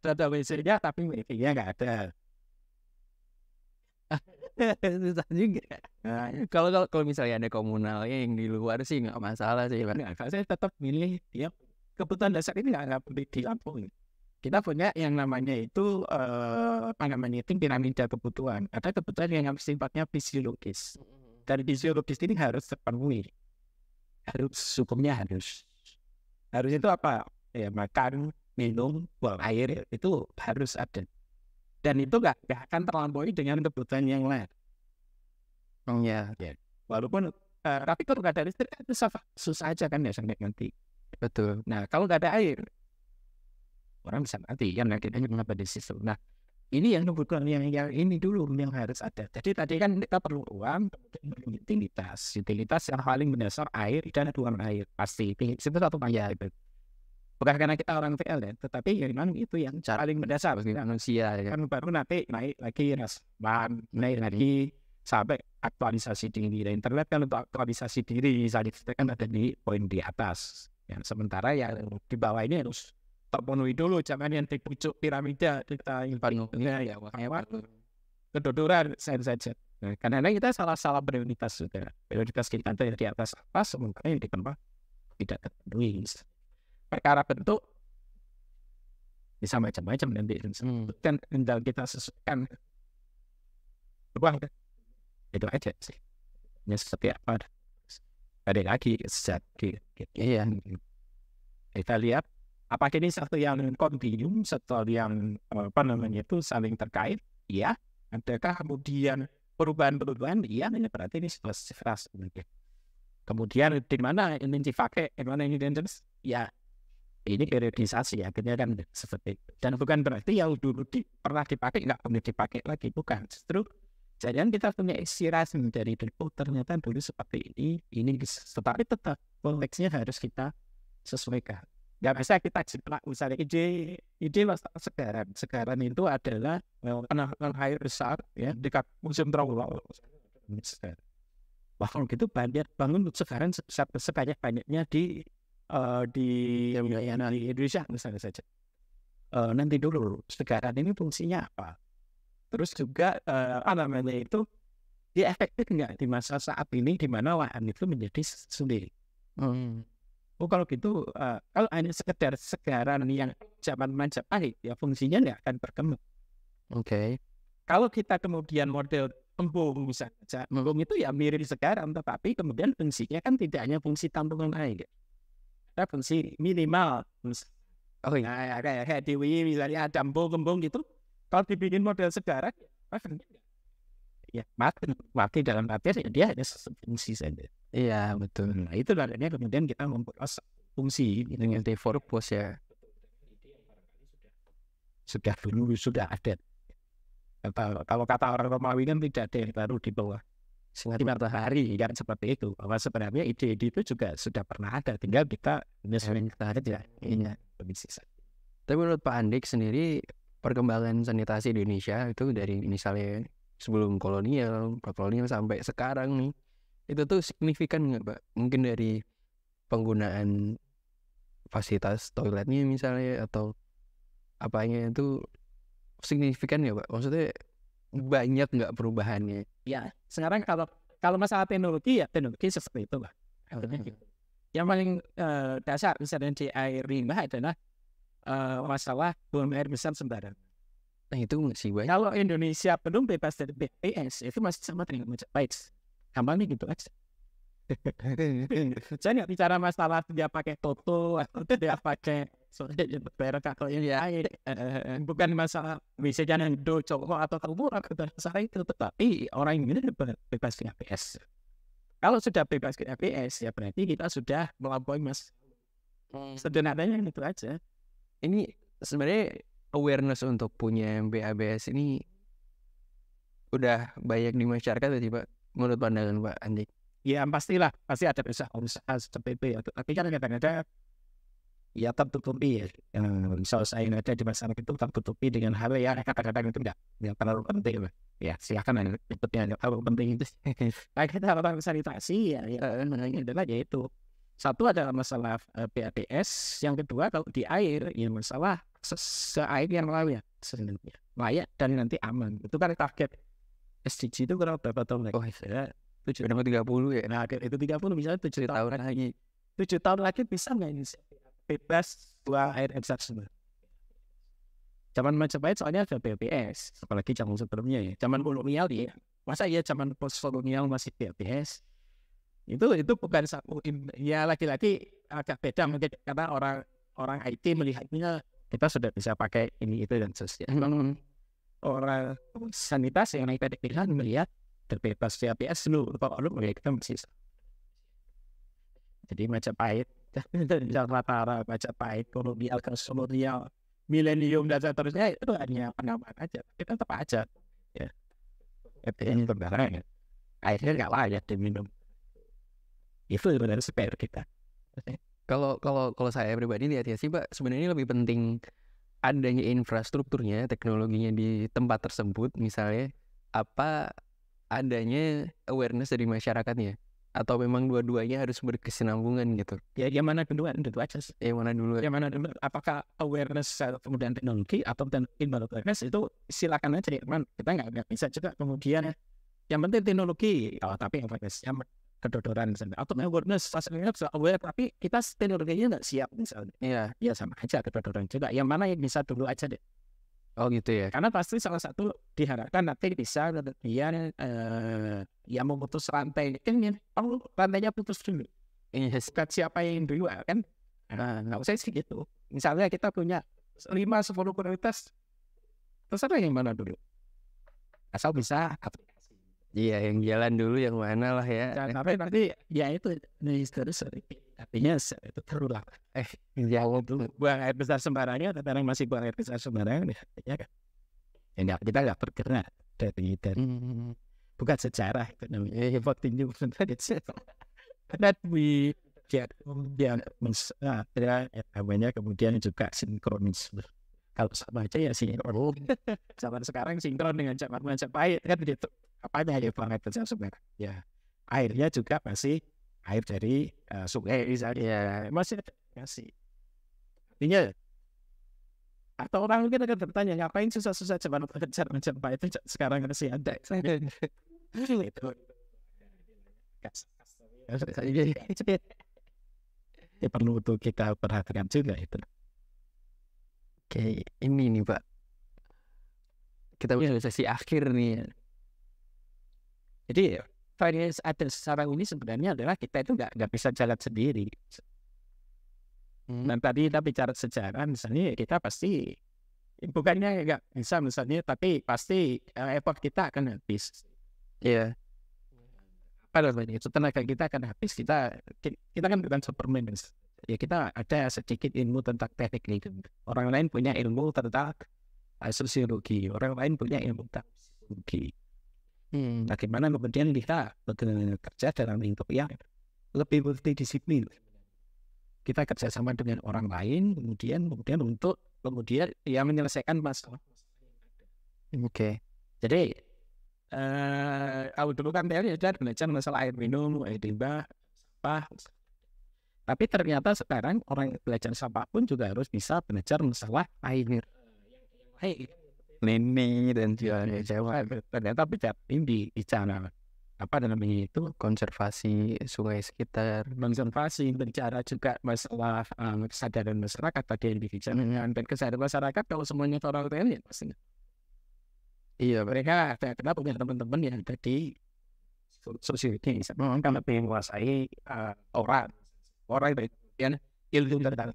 Ada WC-nya tapi wifi-nya nggak ada. Susah juga. Kalau misalnya ada komunalnya yang di luar sih nggak masalah sih, Pak. Nah, saya tetap milih dia kebutuhan dasar ini nggak boleh dilampaui. Kita punya yang namanya itu piramida kebutuhan. Ada kebutuhan yang sifatnya fisiologis. Dan fisiologis ini harus terpenuhi. Hukumnya harus itu apa? Ya, makan, minum, buang air itu harus ada. Dan itu nggak akan terlampaui dengan kebutuhan yang lain. Ya. Walaupun tapi kalau nggak ada listrik itu susah aja kan ya sampai nanti. Betul. Nah kalau nggak ada air orang bisa mati kan akhirnya mengapa di situ. Nah ini yang kebutuhan yang ini dulu yang harus ada. Jadi tadi kan kita perlu uang, utilitas yang paling mendasar air dan buang air pasti itu satu ya itu. Bukan karena kita orang TL ya, tetapi ya memang itu yang paling mendasar bagi manusia ya. Kan baru nanti naik lagi naik lagi sampai aktualisasi diri. Internet kan untuk aktualisasi diri misalnya kan ada di poin di atas. Yang sementara yang di bawah ini harus terpenuhi dulu, jangan yang di pucuk piramida kita penuhnya ya kedodoran saja. Nah, karena kita salah prioritas sudah. Prioritas kita di atas apa sementara yang di bawah tidak terpenuhi. Perkara bentuk bisa macam-macam nanti kan tinggal kita sesuaikan ruang itu aja sih. Ya seperti apa ada lagi sejak iya. Kita lihat apakah ini satu yang kontinum, satu yang itu saling terkait? Iya. Adakah kemudian perubahan? Iya. Ini berarti ini situasi. Kemudian di mana ini dipakai, di mana ini dangerous? Ya, ini periodisasi akhirnya kan seperti itu. Dan bukan berarti yang dulu pernah dipakai nggak boleh dipakai lagi, bukan. Justru jangan kita punya inspirasi dari dulu ternyata dulu seperti ini tetapi tetap konteksnya harus kita sesuaikan. Nggak bisa kita jiplak misalnya ide masalah sekarang itu adalah penampungan air besar ya dekat musim Trawulan. Bahkan gitu bangun sekarang sebanyak-banyaknya di Indonesia misalnya saja. Nanti dulu sekarang ini fungsinya apa? Terus juga itu dia efektif nggak di masa saat ini di mana lahan itu menjadi sulit. Kalau gitu, kalau hanya sekedar segaran yang zaman Majapahit, ya fungsinya nggak akan berkembang. Oke. Kalau kita kemudian model embung saja, embung itu ya mirip segaran, tetapi kemudian fungsinya kan tidak hanya fungsi tampungan air, ada fungsi minimal. Kayak di WI misalnya ada embung gitu, kalau dibikin model segaran, ya mati dalam artian dia hanya fungsi saja. Iya betul. Nah itu adanya kemudian kita memperluas fungsi dengan purpose ya. Sudah ada. Kalau kata orang Romawi kan tidak ada yang baru di bawah sinar matahari kan seperti itu. Bahwa sebenarnya ide-ide itu juga sudah pernah ada, tinggal kita menyesuaikan aja. Tapi menurut Pak Andik sendiri perkembangan sanitasi di Indonesia itu dari misalnya sebelum kolonial, prakolonial sampai sekarang nih, itu tuh signifikan nggak Pak? Mungkin dari penggunaan fasilitas toiletnya misalnya atau apanya itu signifikan ya Pak? Maksudnya banyak nggak perubahannya? Ya sekarang kalau masalah teknologi ya teknologi seperti itu Pak. Yang paling dasar misalnya di air limbah adalah masalah buang air besar sembarangan. Nah itu masih banyak. Kalau Indonesia belum bebas dari BPS itu masih sama dengan Majapahit. Gampangnya gitu aja. Saya nggak bicara masalah dia pakai toto atau dia pakai soalnya berak atau yang lain. Bukan masalah misalnya do cowok atau kamu bukan masalah itu, tetapi orang ini bebas APS. Kalau sudah bebas APS ya berarti kita sudah melampaui mas. Sederhananya itu aja. Ini sebenarnya awareness untuk punya MBABS ini udah banyak di masyarakat ya, Pak? Menurut pandangan Pak Andi? Ya pastilah, pasti ada usaha seperti itu ya. Tapi kan kadang-kadang ya tertutupi ya. Misal saya ada di masyarakat itu tertutupi dengan hal yang kadang-kadang itu nggak terlalu penting. Ya silakan ikutnya nggak terlalu penting itu. Nah kita orang sanitasi ya adalah yaitu satu adalah masalah PAPS, yang kedua kalau di air ya masalah air yang layak sebenarnya layak dan nanti aman. Itu kan target SDG itu kurang berapa tahun lagi? Oh ya, 30 ya. Nah itu 30 misalnya 7 tahun lagi. 7 tahun lagi bisa nggak ini bebas buang air exhaust? Zaman Majapahit soalnya ada BPS, apalagi zaman sebelumnya ya. Zaman kolonial ya, masa ya zaman post kolonial masih BPS? Itu bukan satu ya, lagi-lagi agak beda mungkin karena orang IT melihatnya kita sudah bisa pakai ini itu dan seterusnya. Orang sanitasi yang kita pilihan melihat terbebas VPS dulu, kalau lu melihat kita masih. Jadi Majapahit, Jakarta, Majapahit, kolonial, kolonial, milenium dan seterusnya itu hanya penambahan aja. Kita tetap aja, ya. Ini berbarang, airnya nggak layak diminum. Itu sebenarnya spare kita. Kalau saya pribadi lihat ya sih Pak, sebenarnya lebih penting adanya infrastrukturnya, teknologinya di tempat tersebut, misalnya apa adanya awareness dari masyarakatnya, atau memang dua-duanya harus berkesinambungan gitu. Ya yang mana kedua itu aja. Yang mana dulu? Yang mana dulu? Apakah awareness kemudian teknologi atau awareness itu silakan aja ya, kita nggak bisa juga kemudian yang penting teknologi, tapi awarenessnya kedodoran atau awareness fasilitasnya sudah aware tapi kita teknologinya nggak siap misalnya. Iya. Ya sama aja kedodoran juga. Yang mana yang bisa dulu aja deh. Oh gitu ya. Karena pasti salah satu diharapkan nanti bisa kemudian yang memutus rantai. Kan rantainya putus dulu. Yes. Bukan siapa yang dulu kan. Nggak usah sih gitu. Misalnya kita punya 5-10 prioritas. Terserah yang mana dulu. Asal bisa aplikasi. Iya, yang jalan dulu yang mana lah ya. Dan nanti ya itu terus artinya itu terulang. Jauh Dulu buang air besar sembarangan, tapi masih buang air besar sembarangan ya kan. Ya kita nggak bergerak dari bukan sejarah itu namanya. Continue dan kemudian namanya kemudian juga sinkronis. Kalau sama aja ya sinkron. Zaman sekarang sinkron dengan zaman Majapahit kan gitu. Apanya ya buang air besar sembarangan. Ya airnya juga masih air dari sungai misalnya masih artinya atau orang mungkin akan bertanya ngapain susah-susah zaman Majapahit itu sekarang masih ada itu ya perlu untuk kita perhatikan juga itu. Oke, ini nih Pak, kita udah sesi akhir nih. Jadi variasi ada sekarang ini sebenarnya adalah kita itu nggak bisa jalan sendiri. Dan tadi kita bicara sejarah misalnya kita pasti bukannya nggak bisa misalnya, tapi pasti effort kita akan habis. Iya. Apa namanya itu tenaga kita akan habis. Kita kan bukan Superman. Ya kita ada sedikit ilmu tentang teknik itu. Orang lain punya ilmu tentang sosiologi. Orang lain punya ilmu tentang psikologi. Bagaimana kemudian kita bekerja dalam lingkup yang lebih multidisiplin. Kita kerjasama dengan orang lain, kemudian untuk ya menyelesaikan masalah. Oke. Jadi kalau dulu kan dia belajar masalah air minum, air limbah, sampah. Tapi ternyata sekarang orang yang belajar sampah pun juga harus bisa belajar masalah air. Nini dan Jawa ternyata bicara apa namanya itu konservasi sungai sekitar, konservasi, bicara juga masalah kesadaran masyarakat tadi yang dibicarakan. Dan kesadaran masyarakat kalau semuanya orang lain ya pasti iya mereka ada punya teman-teman yang ada di sosiologi memang kan lebih menguasai orang itu yang ilmu tentang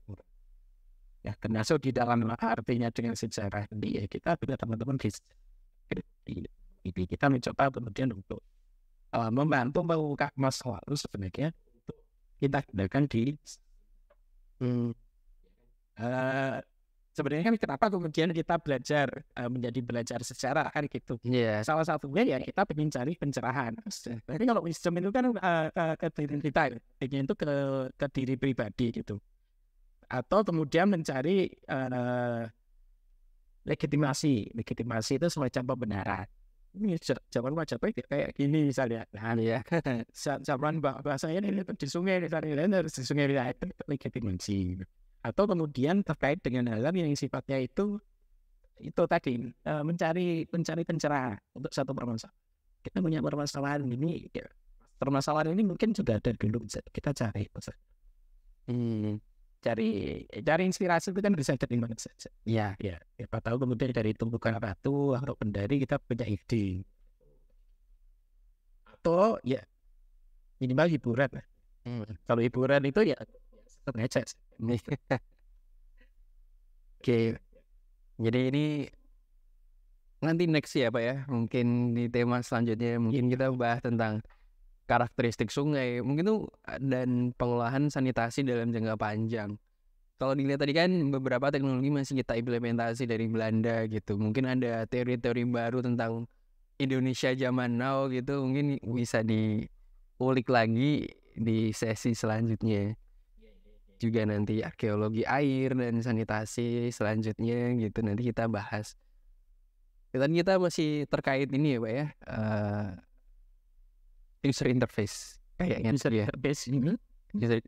Ya, termasuk di dalam artinya dengan sejarah ini ya kita juga teman-teman di kita mencoba kemudian untuk membantu mengungkap masa lalu sebenarnya untuk kita gunakan di eh, sebenarnya kan kenapa kemudian kita belajar menjadi belajar sejarah kan gitu. Iya. Salah satunya ya kita ingin cari pencerahan. Jadi kalau wisdom itu kan ke diri kita, itu ke diri pribadi gitu. Atau kemudian mencari legitimasi itu semacam pembenaran. Ini zaman Majapahit kayak gini misalnya. Nah ya, zaman bahasanya ini di sungai misalnya, harus di sungai itu legitimasi. Atau kemudian terkait dengan hal yang sifatnya itu tadi mencari pencerahan untuk satu permasalahan. Kita punya permasalahan ini, ya. Permasalahan ini mungkin sudah ada dulu, kita cari cari inspirasi itu kan bisa dari mana saja. Ya, siapa tahu kemudian dari tumpukan batu atau pendari kita punya ide. Atau ya minimal hiburan. Kalau hiburan itu ya aja. Oke. Jadi ini nanti next ya Pak ya. Mungkin di tema selanjutnya mungkin kita bahas tentang karakteristik sungai, mungkin tuh dan pengolahan sanitasi dalam jangka panjang. Kalau dilihat tadi kan beberapa teknologi masih kita implementasi dari Belanda gitu. Mungkin ada teori-teori baru tentang Indonesia zaman now gitu. Mungkin bisa diulik lagi di sesi selanjutnya. Juga nanti arkeologi air dan sanitasi selanjutnya gitu. Nanti kita bahas. Dan kita masih terkait ini ya Pak ya. User interface kayaknya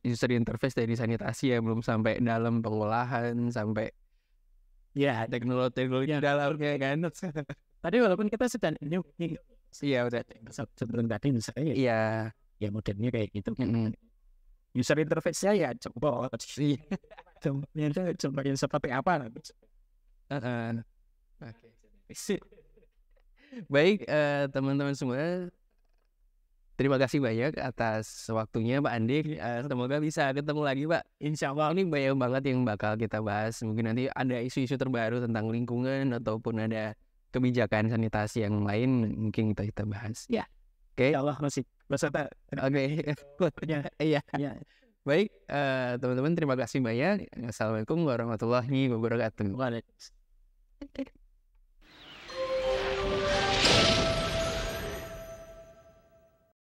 user interface dari sanitasi ya, belum sampai dalam pengolahan, sampai ya teknologi dalamnya kan. Tadi walaupun kita sedang iya udah sebelum tadi misalnya ya modelnya kayak gitu. User interface-nya ya coba yang seperti apa. Baik teman-teman semua, terima kasih banyak atas waktunya Pak Andik. Semoga bisa ketemu lagi Pak. Insya Allah ini banyak banget yang bakal kita bahas. Mungkin nanti ada isu-isu terbaru tentang lingkungan ataupun ada kebijakan sanitasi yang lain mungkin kita bahas. Ya. Oke. Insya Allah masih beserta. Oke. Iya. Baik teman-teman, terima kasih banyak. Assalamualaikum warahmatullahi wabarakatuh.